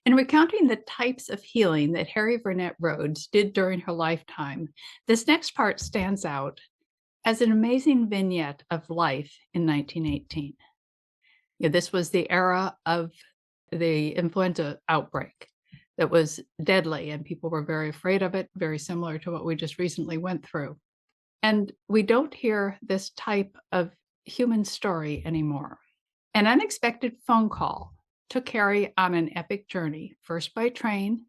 In recounting the types of healing that Harrie Vernette Rhodes did during her lifetime, this next part stands out as an amazing vignette of life in 1918. This was the era of the influenza outbreak that was deadly, and people were very afraid of it, very similar to what we just recently went through. And we don't hear this type of human story anymore. An unexpected phone call took Harrie on an epic journey, first by train,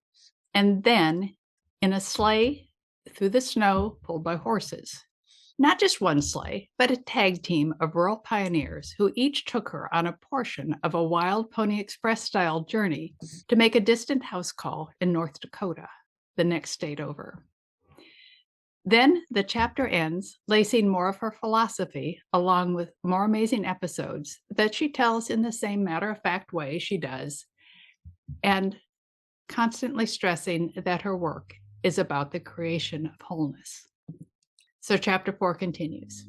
and then in a sleigh through the snow pulled by horses. Not just one sleigh, but a tag team of rural pioneers who each took her on a portion of a Wild Pony Express-style journey to make a distant house call in North Dakota, the next state over. Then the chapter ends, lacing more of her philosophy along with more amazing episodes that she tells in the same matter-of-fact way she does, and constantly stressing that her work is about the creation of wholeness. So chapter 4 continues.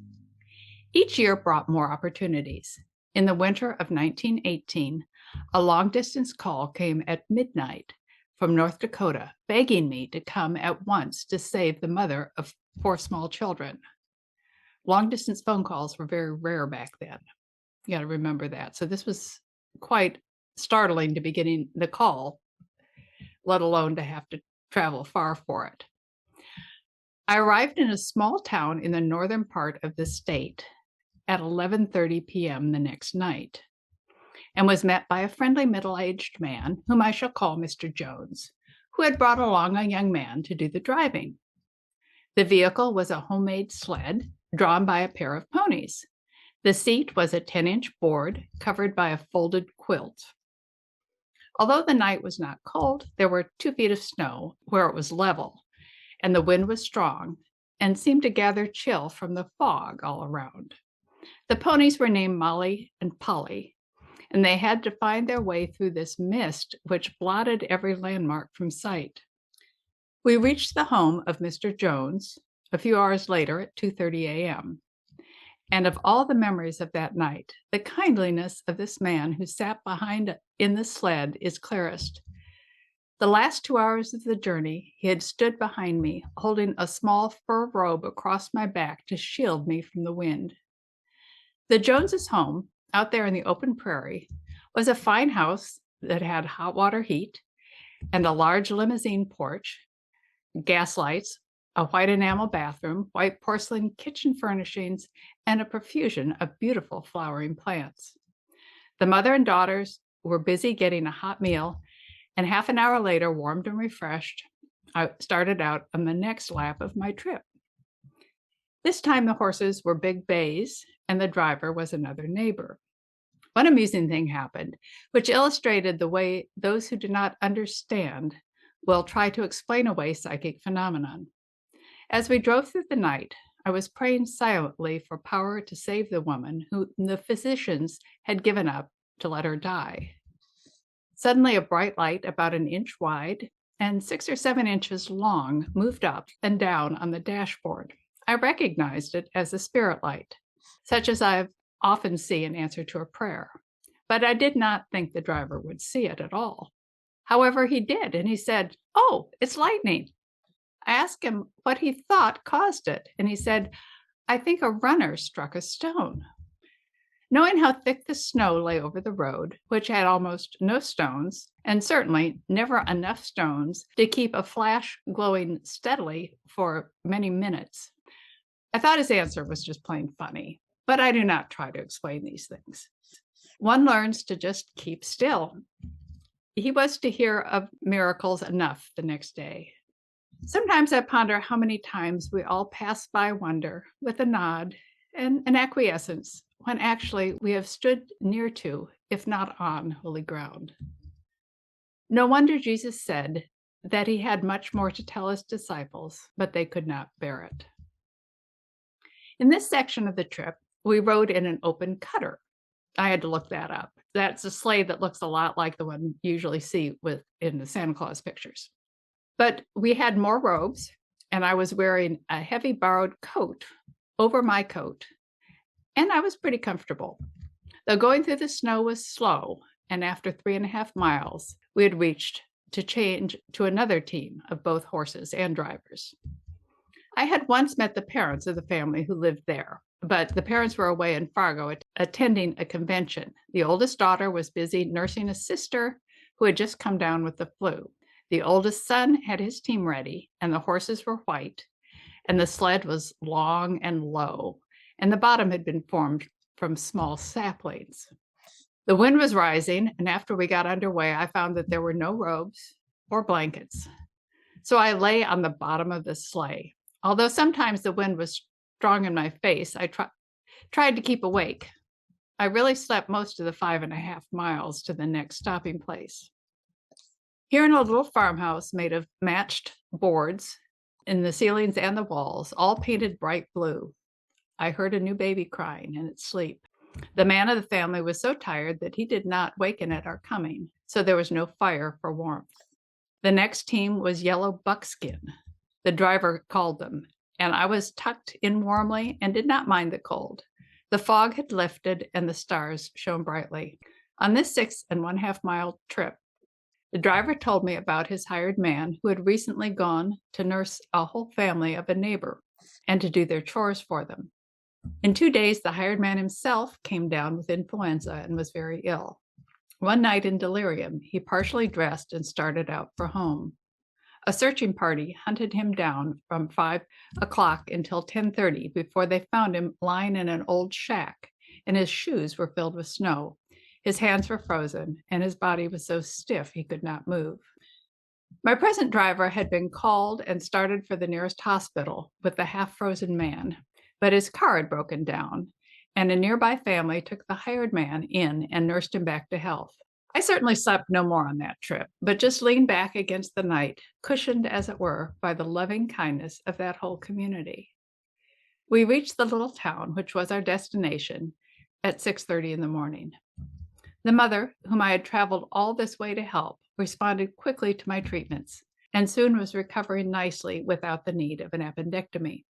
Each year brought more opportunities. In the winter of 1918, a long-distance call came at midnight from North Dakota, begging me to come at once to save the mother of 4 small children. Long-distance phone calls were very rare back then. You got to remember that. So this was quite startling to be getting the call, let alone to have to travel far for it. I arrived in a small town in the northern part of the state at 11:30 p.m. the next night, and was met by a friendly middle-aged man, whom I shall call Mr. Jones, who had brought along a young man to do the driving. The vehicle was a homemade sled drawn by a pair of ponies. The seat was a 10-inch board covered by a folded quilt. Although the night was not cold, there were 2 feet of snow where it was level, and the wind was strong and seemed to gather chill from the fog all around. The ponies were named Molly and Polly, and they had to find their way through this mist which blotted every landmark from sight. We reached the home of Mr. Jones a few hours later at 2:30 a.m. And of all the memories of that night, the kindliness of this man who sat behind in the sled is clearest. The last 2 hours of the journey, he had stood behind me, holding a small fur robe across my back to shield me from the wind. The Joneses' home, out there in the open prairie, was a fine house that had hot water heat and a large limousine porch, gas lights, a white enamel bathroom, white porcelain kitchen furnishings, and a profusion of beautiful flowering plants. The mother and daughters were busy getting a hot meal, and half an hour later, warmed and refreshed, I started out on the next lap of my trip. This time the horses were big bays, and the driver was another neighbor. One amusing thing happened, which illustrated the way those who do not understand will try to explain away psychic phenomenon. As we drove through the night, I was praying silently for power to save the woman whom the physicians had given up to let her die. Suddenly, a bright light about 1 inch wide and 6 or 7 inches long moved up and down on the dashboard. I recognized it as a spirit light, such as I've often see in answer to a prayer, but I did not think the driver would see it at all. However, he did, and he said, "Oh, it's lightning." I asked him what he thought caused it, and he said, "I think a runner struck a stone." Knowing how thick the snow lay over the road, which had almost no stones, and certainly never enough stones to keep a flash glowing steadily for many minutes, I thought his answer was just plain funny, but I do not try to explain these things. One learns to just keep still. He was to hear of miracles enough the next day. Sometimes I ponder how many times we all pass by wonder with a nod and an acquiescence, when actually we have stood near to, if not on, holy ground. No wonder Jesus said that he had much more to tell his disciples, but they could not bear it. In this section of the trip, we rode in an open cutter. I had to look that up. That's a sleigh that looks a lot like the one you usually see in the Santa Claus pictures. But we had more robes, and I was wearing a heavy borrowed coat over my coat, and I was pretty comfortable. Though going through the snow was slow, and after 3.5 miles, we had reached to change to another team of both horses and drivers. I had once met the parents of the family who lived there, but the parents were away in Fargo attending a convention. The oldest daughter was busy nursing a sister who had just come down with the flu. The oldest son had his team ready, and the horses were white, and the sled was long and low, and the bottom had been formed from small saplings. The wind was rising, and after we got underway, I found that there were no robes or blankets. So I lay on the bottom of the sleigh. Although sometimes the wind was strong in my face, I tried to keep awake. I really slept most of the 5.5 miles to the next stopping place. Here in a little farmhouse made of matched boards in the ceilings and the walls, all painted bright blue, I heard a new baby crying in its sleep. The man of the family was so tired that he did not waken at our coming, so there was no fire for warmth. The next team was yellow buckskin, the driver called them, and I was tucked in warmly and did not mind the cold. The fog had lifted and the stars shone brightly. On this 6.5 mile trip, the driver told me about his hired man who had recently gone to nurse a whole family of a neighbor and to do their chores for them. In 2 days, the hired man himself came down with influenza and was very ill. One night in delirium, he partially dressed and started out for home. A searching party hunted him down from 5 o'clock until 10:30 before they found him lying in an old shack, and his shoes were filled with snow. His hands were frozen, and his body was so stiff he could not move. My present driver had been called and started for the nearest hospital with the half-frozen man, but his car had broken down, and a nearby family took the hired man in and nursed him back to health. I certainly slept no more on that trip, but just leaned back against the night, cushioned, as it were, by the loving kindness of that whole community. We reached the little town, which was our destination, at 6:30 in the morning. The mother, whom I had traveled all this way to help, responded quickly to my treatments and soon was recovering nicely without the need of an appendectomy.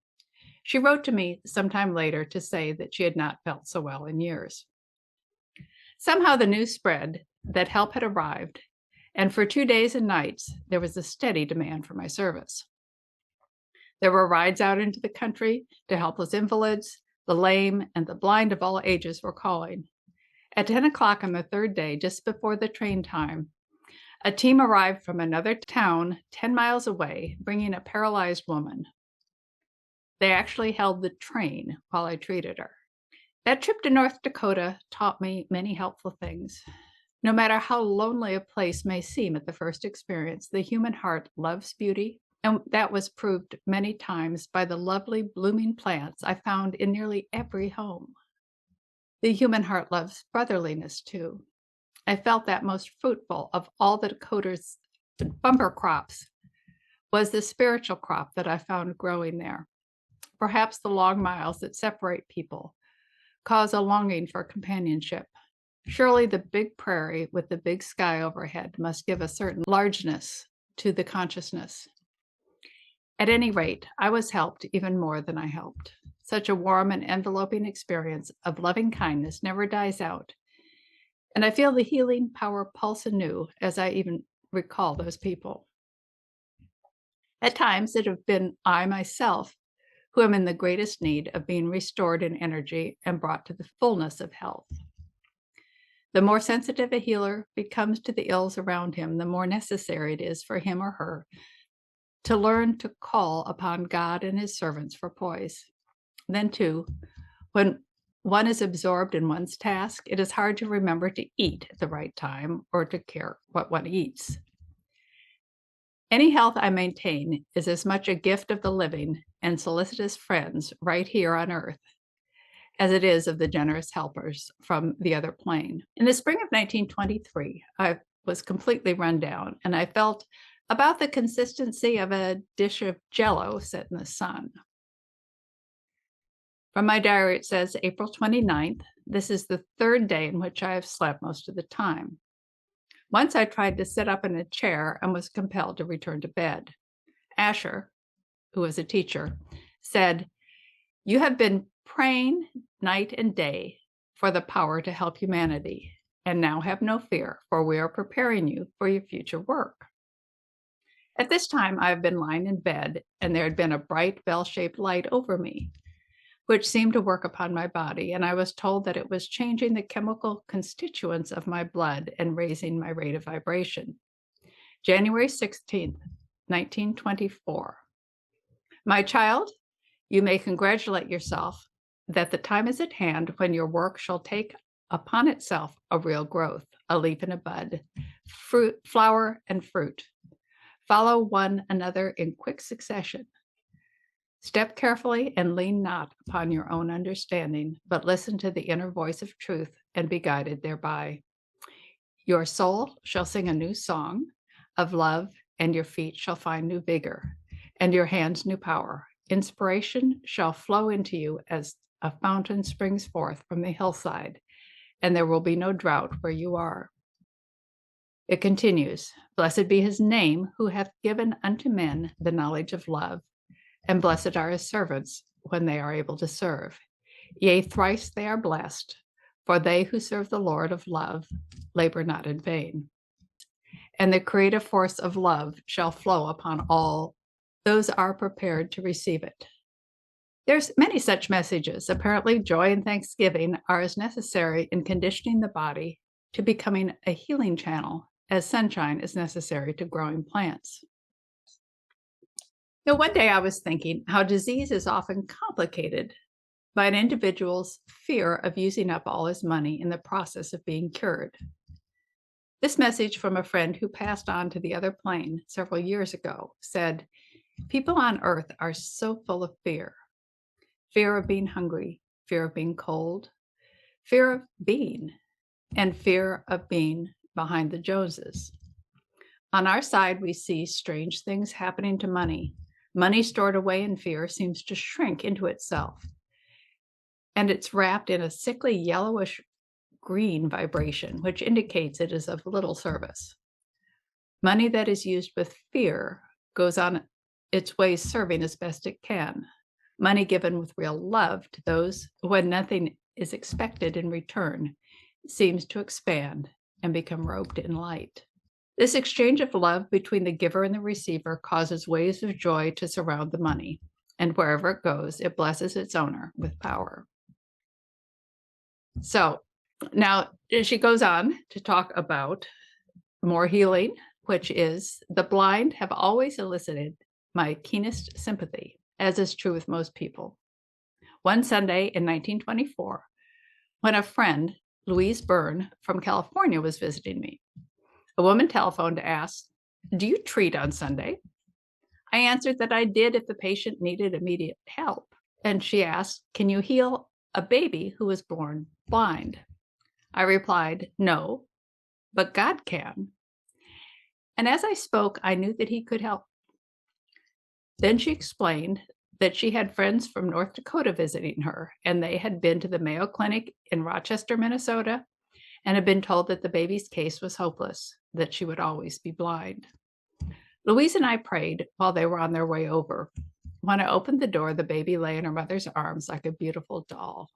She wrote to me sometime later to say that she had not felt so well in years. Somehow the news spread that help had arrived, and for 2 days and nights, there was a steady demand for my service. There were rides out into the country to helpless invalids, the lame, and the blind of all ages were calling. At 10 o'clock on the third day, just before the train time, a team arrived from another town 10 miles away, bringing a paralyzed woman. They actually held the train while I treated her. That trip to North Dakota taught me many helpful things. No matter how lonely a place may seem at the first experience, the human heart loves beauty, and that was proved many times by the lovely blooming plants I found in nearly every home. The human heart loves brotherliness too. I felt that most fruitful of all the Dakota's bumper crops was the spiritual crop that I found growing there. Perhaps the long miles that separate people cause a longing for companionship. Surely the big prairie with the big sky overhead must give a certain largeness to the consciousness. At any rate, I was helped even more than I helped. Such a warm and enveloping experience of loving kindness never dies out. And I feel the healing power pulse anew as I even recall those people. At times, it have been I myself who am in the greatest need of being restored in energy and brought to the fullness of health. The more sensitive a healer becomes to the ills around him, the more necessary it is for him or her to learn to call upon God and his servants for poise. Then, too, when one is absorbed in one's task, it is hard to remember to eat at the right time or to care what one eats. Any health I maintain is as much a gift of the living and solicitous friends right here on earth as it is of the generous helpers from the other plane. In the spring of 1923, I was completely run down, and I felt about the consistency of a dish of Jell-O set in the sun. From my diary, it says April 29th. This is the third day in which I have slept most of the time. Once I tried to sit up in a chair and was compelled to return to bed. Ashur, who was a teacher, said, "You have been praying night and day for the power to help humanity. And now have no fear, for we are preparing you for your future work. At this time, I have been lying in bed, and there had been a bright bell-shaped light over me, which seemed to work upon my body, and I was told that it was changing the chemical constituents of my blood and raising my rate of vibration. January 16th, 1924. My child, you may congratulate yourself that the time is at hand when your work shall take upon itself a real growth, a leaf and a bud, fruit, flower and fruit. Follow one another in quick succession. Step carefully and lean not upon your own understanding, but listen to the inner voice of truth and be guided thereby. Your soul shall sing a new song of love, and your feet shall find new vigor, and your hands new power. Inspiration shall flow into you as a fountain springs forth from the hillside, and there will be no drought where you are. It continues, blessed be his name who hath given unto men the knowledge of love, and blessed are his servants when they are able to serve. Yea, thrice they are blessed, for they who serve the Lord of love labor not in vain. And the creative force of love shall flow upon all those are prepared to receive it. There's many such messages. Apparently, joy and thanksgiving are as necessary in conditioning the body to becoming a healing channel as sunshine is necessary to growing plants. Now, one day I was thinking how disease is often complicated by an individual's fear of using up all his money in the process of being cured. This message from a friend who passed on to the other plane several years ago said, people on earth are so full of fear. Fear of being hungry, fear of being cold, fear of being, and fear of being behind the Joneses. On our side, we see strange things happening to money. Money stored away in fear seems to shrink into itself, and it's wrapped in a sickly yellowish green vibration, which indicates it is of little service. Money that is used with fear goes on its way serving as best it can. Money given with real love to those when nothing is expected in return seems to expand and become robed in light. This exchange of love between the giver and the receiver causes waves of joy to surround the money, and wherever it goes, it blesses its owner with power. So now she goes on to talk about more healing, which is the blind have always elicited my keenest sympathy, as is true with most people. One Sunday in 1924, when a friend, Louise Byrne from California, was visiting me, a woman telephoned to ask, do you treat on Sunday? I answered that I did if the patient needed immediate help. And she asked, can you heal a baby who was born blind? I replied, no, but God can. And as I spoke, I knew that he could help. Then she explained that she had friends from North Dakota visiting her, and they had been to the Mayo Clinic in Rochester, Minnesota, and had been told that the baby's case was hopeless, that she would always be blind. Louise and I prayed while they were on their way over. When I opened the door, the baby lay in her mother's arms like a beautiful doll.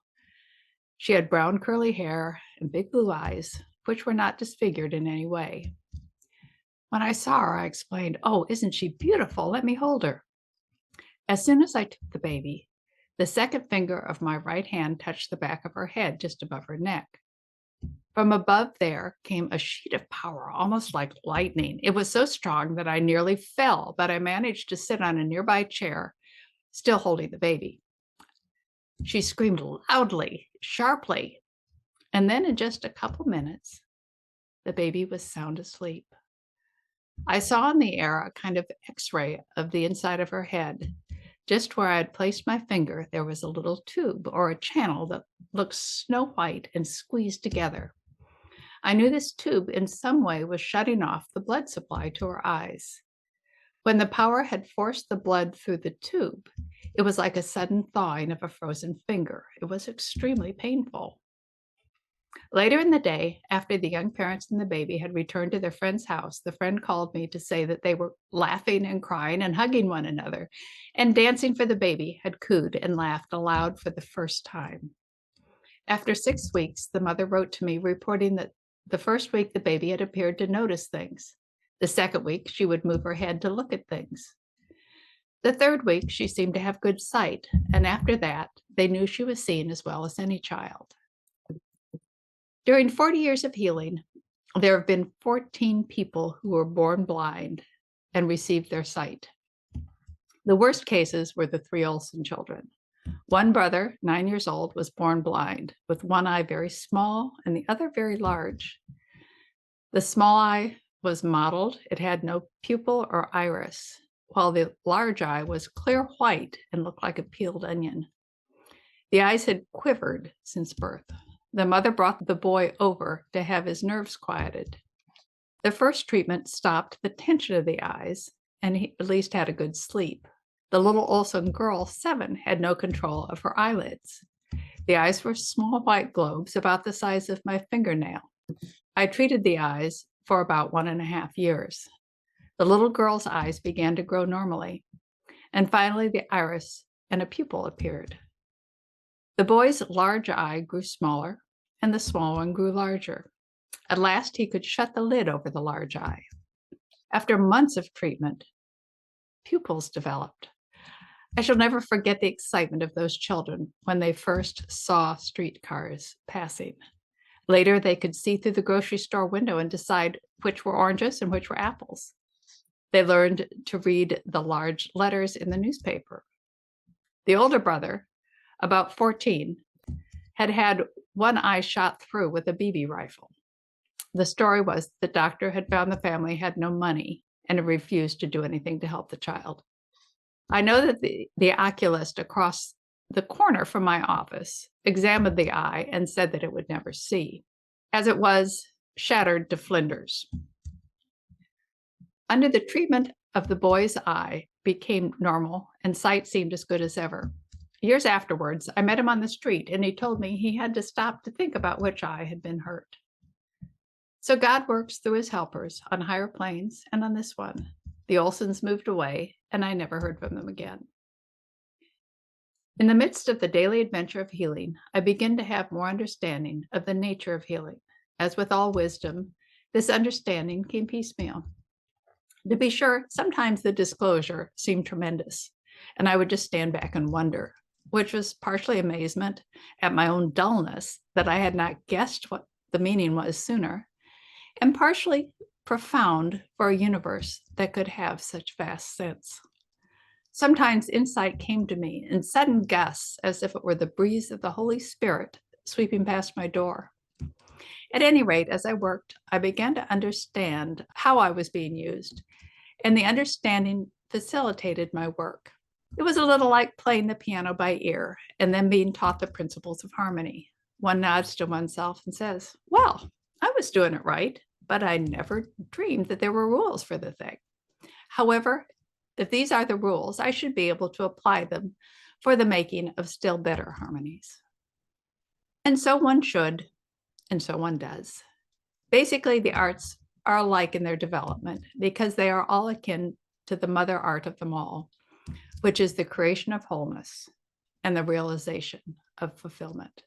She had brown curly hair and big blue eyes, which were not disfigured in any way. When I saw her, I explained, oh, isn't she beautiful? Let me hold her. As soon as I took the baby, the second finger of my right hand touched the back of her head just above her neck. From above there came a sheet of power, almost like lightning. It was so strong that I nearly fell, but I managed to sit on a nearby chair, still holding the baby. She screamed loudly, sharply, and then in just a couple minutes, the baby was sound asleep. I saw in the air a kind of X-ray of the inside of her head. Just where I had placed my finger, there was a little tube or a channel that looked snow white and squeezed together. I knew this tube in some way was shutting off the blood supply to her eyes. When the power had forced the blood through the tube, it was like a sudden thawing of a frozen finger. It was extremely painful. Later in the day, after the young parents and the baby had returned to their friend's house, the friend called me to say that they were laughing and crying and hugging one another, and dancing for the baby, had cooed and laughed aloud for the first time. After 6 weeks, the mother wrote to me reporting that The first week, the baby had appeared to notice things. The second week, she would move her head to look at things. The third week, she seemed to have good sight, and after that, they knew she was seeing as well as any child. During 40 years of healing, there have been 14 people who were born blind and received their sight. The worst cases were the 3 Olsen children. One brother, 9 years old, was born blind, with one eye very small and the other very large. The small eye was mottled. It had no pupil or iris, while the large eye was clear white and looked like a peeled onion. The eyes had quivered since birth. The mother brought the boy over to have his nerves quieted. The first treatment stopped the tension of the eyes, and he at least had a good sleep. The little Olsen girl, 7, had no control of her eyelids. The eyes were small white globes about the size of my fingernail. I treated the eyes for about 1.5 years. The little girl's eyes began to grow normally, and finally the iris and a pupil appeared. The boy's large eye grew smaller, and the small one grew larger. At last, he could shut the lid over the large eye. After months of treatment, pupils developed. I shall never forget the excitement of those children when they first saw streetcars passing. Later, they could see through the grocery store window and decide which were oranges and which were apples. They learned to read the large letters in the newspaper. The older brother, about 14, had had one eye shot through with a BB rifle. The story was the doctor had found the family had no money and refused to do anything to help the child. I know that the oculist across the corner from my office examined the eye and said that it would never see. As it was, shattered to flinders. Under the treatment of the boy's eye became normal and sight seemed as good as ever. Years afterwards, I met him on the street and he told me he had to stop to think about which eye had been hurt. So God works through his helpers on higher planes and on this one. The Olsens moved away and I never heard from them again. In the midst of the daily adventure of healing, I begin to have more understanding of the nature of healing. As with all wisdom, this understanding came piecemeal. To be sure, sometimes the disclosure seemed tremendous, and I would just stand back and wonder, which was partially amazement at my own dullness that I had not guessed what the meaning was sooner, and partially profound for a universe that could have such vast sense. Sometimes insight came to me in sudden gusts, as if it were the breeze of the Holy Spirit sweeping past my door. At any rate, as I worked, I began to understand how I was being used, and the understanding facilitated my work. It was a little like playing the piano by ear and then being taught the principles of harmony. One nods to oneself and says, well, I was doing it right, but I never dreamed that there were rules for the thing. However, if these are the rules, I should be able to apply them for the making of still better harmonies. And so one should, and so one does. Basically, the arts are alike in their development because they are all akin to the mother art of them all, which is the creation of wholeness and the realization of fulfillment.